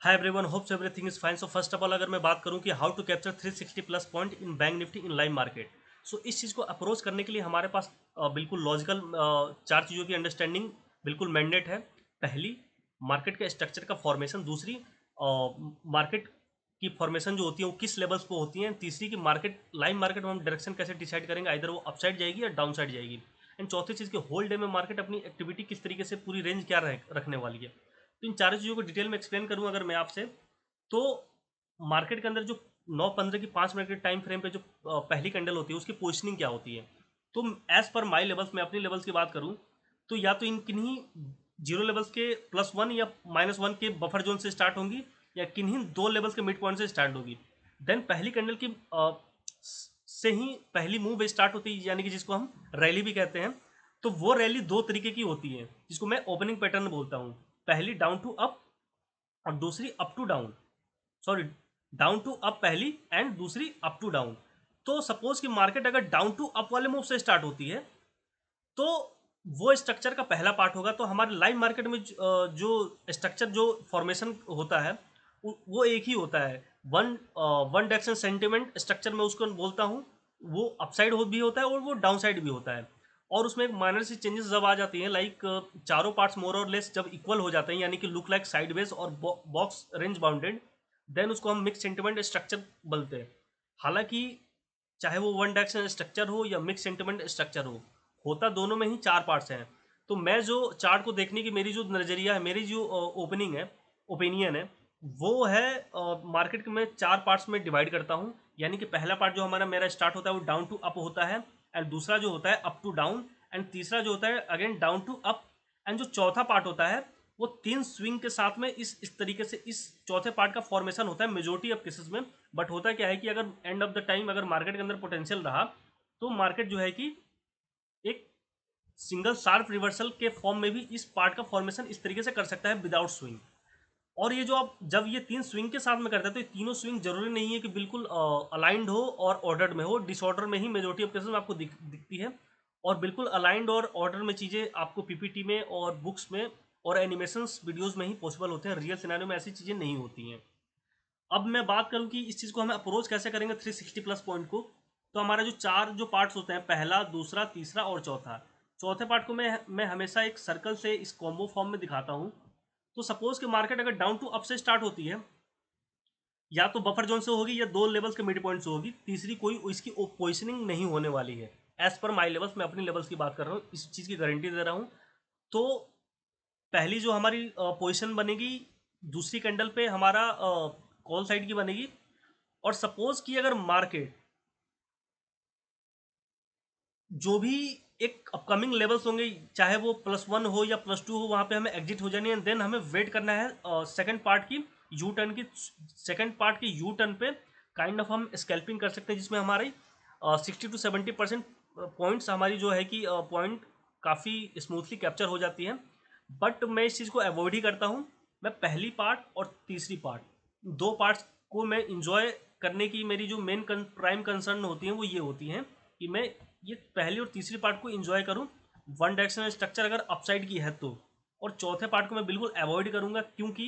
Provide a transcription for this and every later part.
Hi everyone, hopes everything is fine. So first of all अगर मैं बात करूं कि how to capture 360 plus point in bank Nifty in live market, so इस चीज़ को अप्रोच करने के लिए हमारे पास बिल्कुल लॉजिकल चार चीज़ों की अंडरस्टैंडिंग बिल्कुल मैंडेट है। पहली, मार्केट के स्ट्रक्चर का फॉर्मेशन। दूसरी, मार्केट की फॉर्मेशन जो होती है वो किस लेवल्स पे होती है। तीसरी, कि मार्केट लाइव मार्केट में हम डायरेक्शन कैसे डिसाइड करेंगे, आइदर वो अपसाइड जाएगी या डाउन साइड जाएगी। एंड चौथी चीज़, कि होल डे में मार्केट अपनी एक्टिविटी किस तरीके से पूरी रेंज क्या रखने वाली है। तो इन चारों चीज़ों को डिटेल में एक्सप्लेन करूँ अगर मैं आपसे, तो मार्केट के अंदर जो 9-15 की 5 मिनट के टाइम फ्रेम पे जो पहली कैंडल होती है उसकी पोजिशनिंग क्या होती है। तो एज पर माई लेवल्स, मैं अपनी लेवल्स की बात करूँ तो या तो इन किन्हीं जीरो लेवल्स के +1 या -1 के बफर जोन से स्टार्ट होंगी, या किन्हीं दो लेवल्स के मिड पॉइंट से स्टार्ट होगी। देन पहली कैंडल की से ही पहली मूव स्टार्ट होती है, यानी कि जिसको हम रैली भी कहते हैं। तो वो रैली दो तरीके की होती है, जिसको मैं ओपनिंग पैटर्न बोलता हूँ। पहली डाउन टू अप और दूसरी up to down. Sorry, down to up पहली एंड दूसरी अप टू डाउन। तो सपोज कि मार्केट अगर डाउन टू अप वाले मूव से स्टार्ट होती है तो वो स्ट्रक्चर का पहला पार्ट होगा। तो हमारे लाइव मार्केट में जो स्ट्रक्चर जो फॉर्मेशन होता है वो एक ही होता है। One one direction sentiment structure में उसको बोलता हूँ। वो अपसाइड भी होता है और वो डाउन साइड भी होता है। और उसमें एक माइनर सी चेंजेस जब आ जाती हैं, लाइक चारों पार्ट्स मोर और लेस जब इक्वल हो जाते हैं, यानी कि लुक लाइक साइडवेज और बॉक्स रेंज बाउंडेड, देन उसको हम मिक्स सेंटिमेंट स्ट्रक्चर बोलते हैं। हालांकि चाहे वो वन डायरेक्शन स्ट्रक्चर हो या मिक्स सेंटिमेंट स्ट्रक्चर हो, होता दोनों में ही चार पार्ट्स हैं। तो मैं जो चार्ट को देखने की मेरी जो नज़रिया है, मेरी जो ओपनिंग है, ओपिनियन है, वो है मार्केट में चार पार्ट्स में डिवाइड करता हूँ। यानी कि पहला पार्ट जो हमारा मेरा स्टार्ट होता है वो डाउन टू अप होता है, एंड दूसरा जो होता है अप टू डाउन, एंड तीसरा जो होता है again down to up, and जो चौथा पार्ट होता है वो तीन स्विंग के साथ में इस तरीके से इस चौथे पार्ट का फॉर्मेशन होता है मेजोरिटी ऑफ केसेस में। बट होता क्या है कि अगर एंड ऑफ द टाइम अगर मार्केट के अंदर पोटेंशियल रहा तो मार्केट जो है कि एक सिंगल शार्प रिवर्सल के फॉर्म में भी इस पार्ट का फॉर्मेशन इस तरीके से कर सकता है विदाउट स्विंग। और ये जो आप जब ये तीन स्विंग के साथ में करते हैं तो ये तीनों स्विंग जरूरी नहीं है कि बिल्कुल अलाइंड हो और ऑर्डर्ड में हो। डिसऑर्डर में ही मेजोरिटी ऑफ केसेस में आपको दिखती है, और बिल्कुल अलाइंड और ऑर्डर में चीज़ें आपको पीपीटी में और बुक्स में और एनिमेशंस वीडियोस में ही पॉसिबल होते हैं। रियल सिनेरियो में ऐसी चीज़ें नहीं होती हैं। अब मैं बात करूं कि इस चीज़ को हमें अप्रोच कैसे करेंगे 360 प्लस पॉइंट को। तो हमारा जो चार जो पार्ट्स होते हैं, पहला, दूसरा, तीसरा और चौथा। चौथे पार्ट को मैं हमेशा एक सर्कल से इस कॉम्बो फॉर्म में दिखाता हूँ। तो सपोज कि मार्केट अगर डाउन टू अप से स्टार्ट होती है, या तो बफर जोन से होगी या दो लेवल्स के मिड पॉइंट से होगी, तीसरी कोई इसकी पोजिशनिंग नहीं होने वाली है। एज पर माई लेवल्स, मैं अपनी लेवल्स की बात कर रहा हूँ, इस चीज़ की गारंटी दे रहा हूँ। तो पहली जो हमारी पोजीशन बनेगी, दूसरी कैंडल पे हमारा कॉल साइड की बनेगी। और सपोज कि अगर मार्केट जो भी एक अपकमिंग लेवल्स होंगे, चाहे वो +1 हो या +2 हो, वहाँ पे हमें एग्जिट हो जानी है। देन हमें वेट करना है सेकंड पार्ट की यू टर्न की। सेकंड पार्ट की यू टर्न पे काइंड ऑफ हम स्कैल्पिंग कर सकते हैं, जिसमें हमारी 60 to 70% पॉइंट्स हमारी जो है कि पॉइंट काफ़ी स्मूथली कैप्चर हो जाती है। बट मैं इस चीज़ को अवॉइड ही करता हूँ। मैं पहली पार्ट और तीसरी पार्ट, दो पार्ट्स को मैं इंजॉय करने की, मेरी जो मेन प्राइम कंसर्न होती है वो ये होती हैं कि मैं ये पहली और तीसरी पार्ट को इंजॉय करूं, वन डायरेक्शनल स्ट्रक्चर अगर अपसाइड की है तो। और चौथे पार्ट को मैं बिल्कुल अवॉइड करूंगा, क्योंकि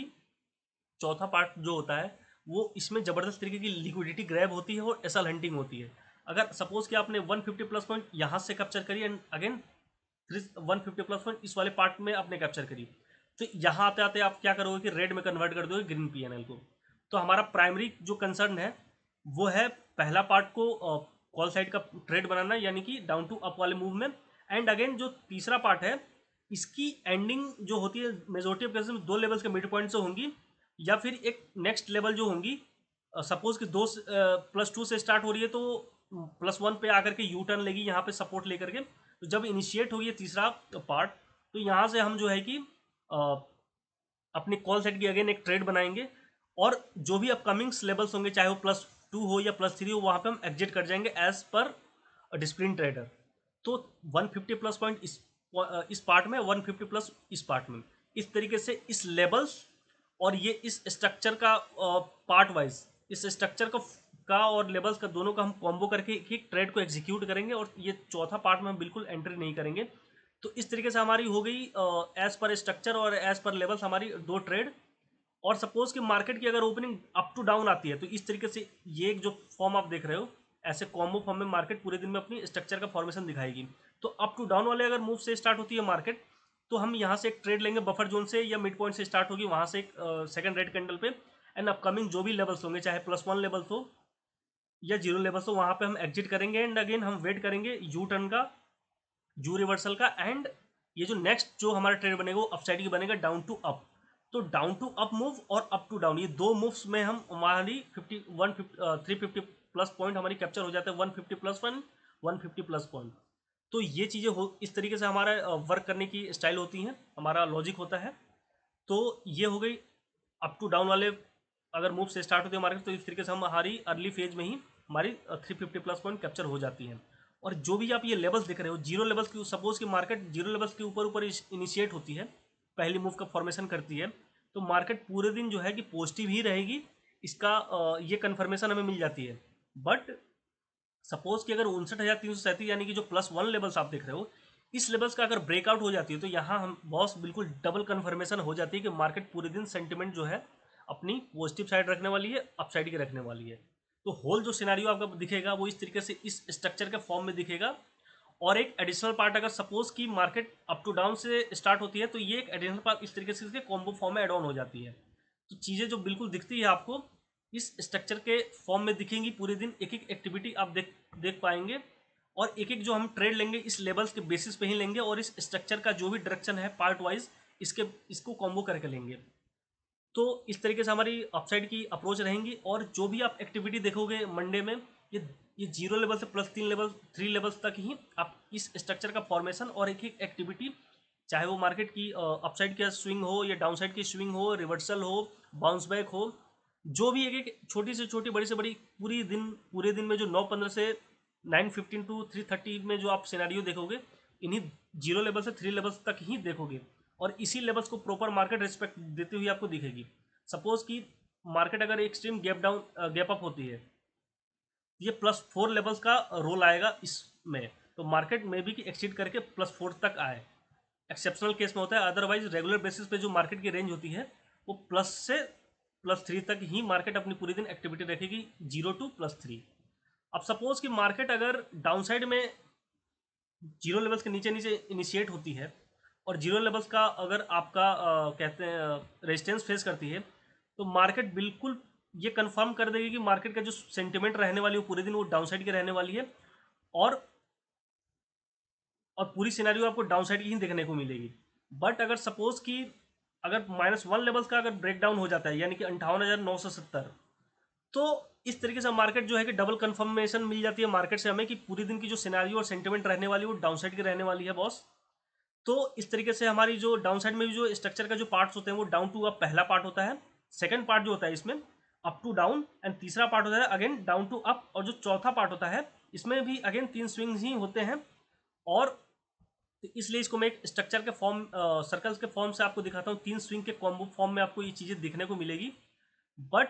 चौथा पार्ट जो होता है वो इसमें ज़बरदस्त तरीके की लिक्विडिटी ग्रैब होती है और एसएल हंटिंग होती है। अगर सपोज कि आपने 150 प्लस पॉइंट यहाँ से कैप्चर करी एंड अगेन 150 प्लस पॉइंट इस वाले पार्ट में आपने कैप्चर करी, तो यहाँ आते आते आप क्या करोगे कि रेड में कन्वर्ट कर दोगे ग्रीन पीएनएल को। तो हमारा प्राइमरी जो कंसर्न है वो है पहला पार्ट को कॉल साइड का ट्रेड बनाना, यानी कि डाउन टू अप वाले मूव में। एंड अगेन जो तीसरा पार्ट है, इसकी एंडिंग जो होती है मेजोरिटी ऑफ केसेस में दो लेवल्स के मिड पॉइंट से होंगी, या फिर एक नेक्स्ट लेवल जो होंगी। सपोज कि दो +2 से स्टार्ट हो रही है तो +1 पे आकर के यू टर्न लेगी यहाँ पे सपोर्ट लेकर के। तो जब इनिशिएट होगी तीसरा पार्ट, तो यहाँ से हम जो है कि अपनी कॉल सेट की अगेन एक ट्रेड बनाएंगे, और जो भी अपकमिंग्स लेवल्स होंगे, चाहे वो +2 हो या +3 हो, वहाँ पे हम एग्जिट कर जाएंगे एज पर डिस्प्लिन ट्रेडर। तो 150 प्लस पॉइंट इस पार्ट में, 150 प्लस इस पार्ट में, इस तरीके से इस लेवल्स और ये इस स्ट्रक्चर का पार्ट वाइज, इस स्ट्रक्चर का और लेवल्स का दोनों का हम कॉम्बो करके एक ट्रेड को एग्जीक्यूट करेंगे, और ये चौथा पार्ट में हम बिल्कुल एंट्री नहीं करेंगे। तो इस तरीके से हमारी हो गई एज पर स्ट्रक्चर और एज पर लेवल्स हमारी दो ट्रेड। और सपोज कि मार्केट की अगर ओपनिंग अप टू डाउन आती है तो इस तरीके से ये एक जो फॉर्म आप देख रहे हो, ऐसे कॉम्बो फॉर्म में मार्केट पूरे दिन में अपनी स्ट्रक्चर का फॉर्मेशन दिखाएगी। तो अप टू डाउन वाले अगर मूव से स्टार्ट होती है मार्केट, तो हम यहाँ से एक ट्रेड लेंगे बफर जोन से, या मिड पॉइंट से स्टार्ट होगी वहाँ से एक सेकंड रेड कैंडल पे, एंड अपकमिंग जो भी लेवल्स होंगे, चाहे +1 लेवल्स हो या 0 लेवल्स हो, वहाँ पे हम एग्जिट करेंगे एंड अगेन हम वेट करेंगे यू टर्न का, यू रिवर्सल का, एंड ये जो नेक्स्ट जो हमारा ट्रेड बनेगा वो अपसाइड की बनेगा डाउन टू अप। तो डाउन टू अप मूव और अप टू डाउन, ये दो मूव्स में हम हमारी 350 प्लस पॉइंट हमारी कैप्चर हो जाते हैं, 150 प्लस 1, 150 प्लस पॉइंट। तो ये चीज़ें हो इस तरीके से हमारा वर्क करने की स्टाइल होती हैं, हमारा लॉजिक होता है। तो ये हो गई अप टू डाउन वाले अगर मूव से स्टार्ट होती है मार्केट, तो इस तरीके से हम हमारी अर्ली फेज में ही हमारी 350 प्लस पॉइंट कैप्चर हो जाती हैं। और जो भी आप ये लेवल्स दिख रहे हो, जीरो लेवल्स की, सपोज की मार्केट जीरो लेवल्स के ऊपर ऊपर इनिशिएट होती है, पहली मूव का फॉर्मेशन करती है, तो मार्केट पूरे दिन जो है कि पॉजिटिव ही रहेगी, इसका ये कन्फर्मेशन हमें मिल जाती है। बट सपोज कि अगर 59,337 यानी कि जो +1 लेवल्स आप देख रहे हो, इस लेवल्स का अगर ब्रेकआउट हो जाती है, तो यहाँ हम बॉस बिल्कुल डबल कन्फर्मेशन हो जाती है कि मार्केट पूरे दिन सेंटिमेंट जो है अपनी पॉजिटिव साइड रखने वाली है, अप साइड की रखने वाली है। तो होल जो सिनेरियो आपका दिखेगा वो इस तरीके से इस स्ट्रक्चर के फॉर्म में दिखेगा। और एक एडिशनल पार्ट, अगर सपोज की मार्केट अप टू डाउन से स्टार्ट होती है, तो ये एक एडिशनल पार्ट इस तरीके से इसके कॉम्बो फॉर्म में एड ऑन हो जाती है। तो चीज़ें जो बिल्कुल दिखती है आपको इस स्ट्रक्चर के फॉर्म में दिखेंगी पूरे दिन, एक एक एक्टिविटी आप देख देख पाएंगे, और एक एक जो हम ट्रेड लेंगे इस लेवल्स के बेसिस पे ही लेंगे, और इस स्ट्रक्चर का जो भी डायरेक्शन है पार्ट वाइज इसको कॉम्बो करके लेंगे। तो इस तरीके से हमारी अपसाइड की अप्रोच रहेंगी। और जो भी आप एक्टिविटी देखोगे मंडे में, ये 0 लेवल से +3 लेवल 3 लेवल्स तक ही आप इस स्ट्रक्चर का फॉर्मेशन और एक एक एक्टिविटी, चाहे वो मार्केट की अपसाइड का स्विंग हो या डाउन साइड की स्विंग हो, रिवर्सल हो, बाउंस बैक हो, जो भी एक एक छोटी से छोटी बड़ी से बड़ी पूरे दिन में जो 9:15 से 9:15 टू 3:30 में जो आप सिनेरियो देखोगे, इन्हीं 0 लेवल से 3 लेवल्स तक ही देखोगे, और इसी लेवल्स को प्रॉपर मार्केट रिस्पेक्ट देते हुए आपको दिखेगी। सपोज कि मार्केट अगर एक्सट्रीम गैप अप होती है, ये +4 लेवल्स का रोल आएगा इसमें, तो मार्केट में भी कि एक्सीड करके +4 तक आए, एक्सेप्शनल केस में होता है। अदरवाइज रेगुलर बेसिस पे जो मार्केट की रेंज होती है वो प्लस से +3 तक ही मार्केट अपनी पूरी दिन एक्टिविटी रखेगी, 0 टू +3। अब सपोज कि मार्केट अगर डाउन साइड में 0 लेवल्स के नीचे नीचे इनिशिएट होती है, और 0 लेवल्स का अगर आपका कहते हैं रेजिस्टेंस फेस करती है, तो मार्केट बिल्कुल ये कंफर्म कर देगी कि मार्केट का जो सेंटिमेंट रहने वाली है पूरे दिन वो डाउन साइड की रहने वाली है, और पूरी सिनेरियो आपको डाउन साइड की ही देखने को मिलेगी। बट अगर सपोज कि अगर -1 लेवल्स का अगर ब्रेक डाउन हो जाता है, यानी कि 58,970, तो इस तरीके से मार्केट जो है कि डबल कंफर्मेशन मिल जाती है मार्केट से हमें कि पूरी दिन की जो सिनेरियो और सेंटिमेंट रहने वाली है वो डाउन साइड की रहने वाली है बॉस। तो इस तरीके से हमारी जो डाउन साइड में भी जो स्ट्रक्चर का जो पार्ट्स होते हैं वो डाउन टू अप पहला पार्ट होता है, सेकंड पार्ट जो होता है इसमें अप टू डाउन, एंड तीसरा पार्ट होता है अगेन डाउन टू अप, और जो चौथा पार्ट होता है इसमें भी अगेन 3 स्विंग्स ही होते हैं। और तो इसलिए इसको मैं एक स्ट्रक्चर के फॉर्म सर्कल्स के फॉर्म से आपको दिखाता हूँ, 3 स्विंग के कॉम्बो फॉर्म में आपको ये चीज़ें देखने को मिलेगी। बट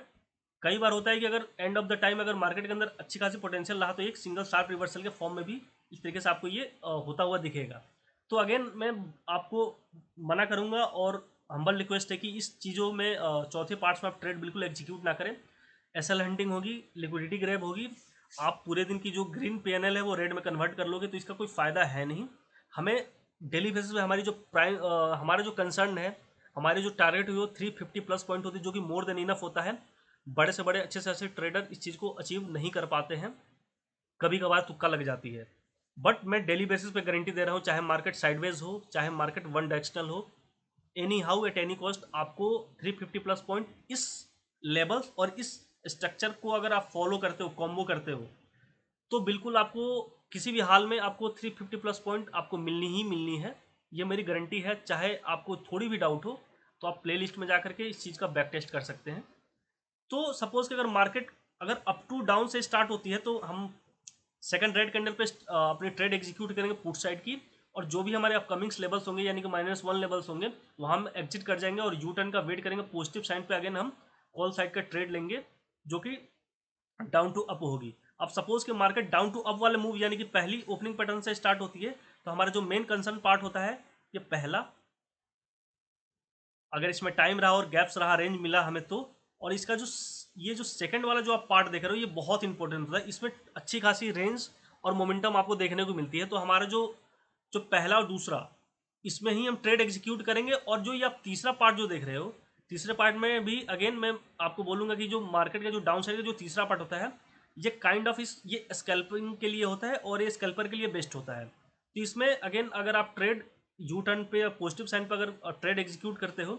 कई बार होता है कि अगर एंड ऑफ द टाइम अगर मार्केट के अंदर अच्छी खासी पोटेंशियल रहा, तो एक सिंगल शार्प रिवर्सल के फॉर्म में भी इस तरीके से आपको ये होता हुआ दिखेगा। तो अगेन मैं आपको मना करूँगा, और हम्बल रिक्वेस्ट है कि इस चीज़ों में चौथे पार्ट्स में आप ट्रेड बिल्कुल एग्जीक्यूट ना करें। एसएल हंटिंग होगी, लिक्विडिटी ग्रैब होगी, आप पूरे दिन की जो ग्रीन पीएनएल है वो रेड में कन्वर्ट कर लोगे, तो इसका कोई फ़ायदा है नहीं। हमें डेली बेसिस पे हमारी जो हमारा जो कंसर्न है, हमारे जो टारगेट हुई वो 350 प्लस पॉइंट होती है, जो कि मोर देन इनफ होता है। बड़े से बड़े अच्छे से अच्छे ट्रेडर इस चीज़ को अचीव नहीं कर पाते हैं, कभी कभार तुक्का लग जाती है। बट मैं डेली बेसिस पे गारंटी दे रहा हूँ, चाहे मार्केट साइडवेज हो, चाहे मार्केट वन डायरेक्शनल हो, any how at any cost आपको 350 प्लस पॉइंट इस लेवल्स और इस स्ट्रक्चर को अगर आप फॉलो करते हो, कॉम्बो करते हो, तो बिल्कुल आपको किसी भी हाल में आपको 350 प्लस पॉइंट आपको मिलनी ही मिलनी है, ये मेरी गारंटी है। चाहे आपको थोड़ी भी डाउट हो तो आप प्ले लिस्ट में जा करके इस चीज़ का बैक टेस्ट कर सकते हैं। तो सपोज कि अगर मार्केट अगर अप टू डाउन से स्टार्ट होती है, तो हम सेकंड रेड कैंडल पे अपनी ट्रेड एग्जीक्यूट करेंगे पुट साइड की, और जो भी हमारे अपकमिंग्स लेवल्स होंगे यानी कि -1 लेवल्स होंगे, वहाँ हम एग्जिट कर जाएंगे और यू टर्न का वेट करेंगे, पॉजिटिव साइन पे अगेन हम कॉल साइड का ट्रेड लेंगे, जो कि डाउन टू अप होगी। अब सपोज कि मार्केट डाउन टू अप वाले मूव यानी कि पहली ओपनिंग पैटर्न से स्टार्ट होती है, तो हमारा जो मेन कंसर्न पार्ट होता है ये पहला, अगर इसमें टाइम रहा और गैप्स रहा, रेंज मिला हमें तो। और इसका जो ये जो सेकंड वाला जो आप पार्ट देख रहे हो, ये बहुत इंपॉर्टेंट होता है। इसमें अच्छी खासी रेंज और मोमेंटम आपको देखने को मिलती है। तो हमारा जो जो पहला और दूसरा, इसमें ही हम ट्रेड एग्जीक्यूट करेंगे। और जो ये आप तीसरा पार्ट जो देख रहे हो, तीसरे पार्ट में भी अगेन मैं आपको बोलूँगा कि जो मार्केट का जो डाउन साइड का जो तीसरा पार्ट होता है, ये काइंड ऑफ इस ये स्कैल्पिंग के लिए होता है और ये स्कैल्पर के लिए बेस्ट होता है। तो इसमें अगेन अगर आप ट्रेड यू टर्न पे या पॉजिटिव साइन पे अगर ट्रेड एग्जीक्यूट करते हो,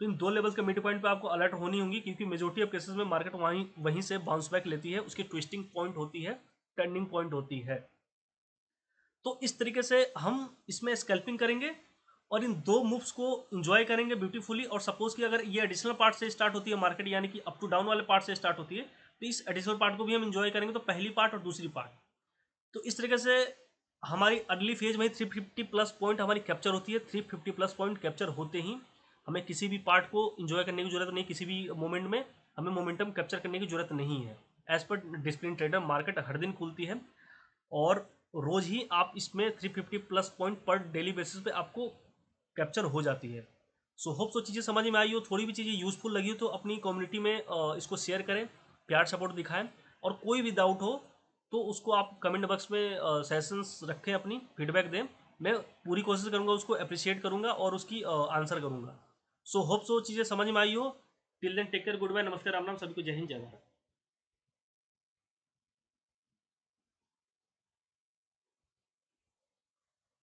तो इन दो लेवल्स के मिड पॉइंट पे आपको अलर्ट होनी होगी, क्योंकि मेजोरिटी ऑफ केसेस में मार्केट वहीं से बाउंस बैक लेती है, उसकी ट्विस्टिंग पॉइंट होती है, टर्निंग पॉइंट होती है। तो इस तरीके से हम इसमें स्कैल्पिंग करेंगे और इन दो मूव्स को इंजॉय करेंगे ब्यूटीफुली। और सपोज कि अगर ये एडिशनल पार्ट से स्टार्ट होती है मार्केट, यानी कि अप टू डाउन वाले पार्ट से स्टार्ट होती है, तो इस एडिशनल पार्ट को भी हम इंजॉय करेंगे। तो पहली पार्ट और दूसरी पार्ट, तो इस तरीके से हमारी अर्ली फेज में 350 प्लस पॉइंट हमारी कैप्चर होती है। 350 प्लस पॉइंट कैप्चर होते ही हमें किसी भी पार्ट को इंजॉय करने की जरूरत नहीं, किसी भी मोमेंट में हमें मोमेंटम कैप्चर करने की जरूरत नहीं है। As per discipline trader market हर दिन खुलती है और रोज ही आप इसमें 350 प्लस पॉइंट पर डेली बेसिस पे आपको कैप्चर हो जाती है। सो होप सो चीज़ें समझ में आई हो, थोड़ी भी चीज़ें यूजफुल लगी हो तो अपनी कम्युनिटी में इसको शेयर करें, प्यार सपोर्ट दिखाएं। और कोई भी डाउट हो तो उसको आप कमेंट बॉक्स में सेशंस रखें, अपनी फीडबैक दें। मैं पूरी कोशिश करूँगा, उसको अप्रिशिएट करूँगा और उसकी आंसर करूँगा। सो होप सो चीज़ें समझ में आई हो। Till then take care, good bye, नमस्ते, राम राम, सभी को जय हिंद, जय भारत।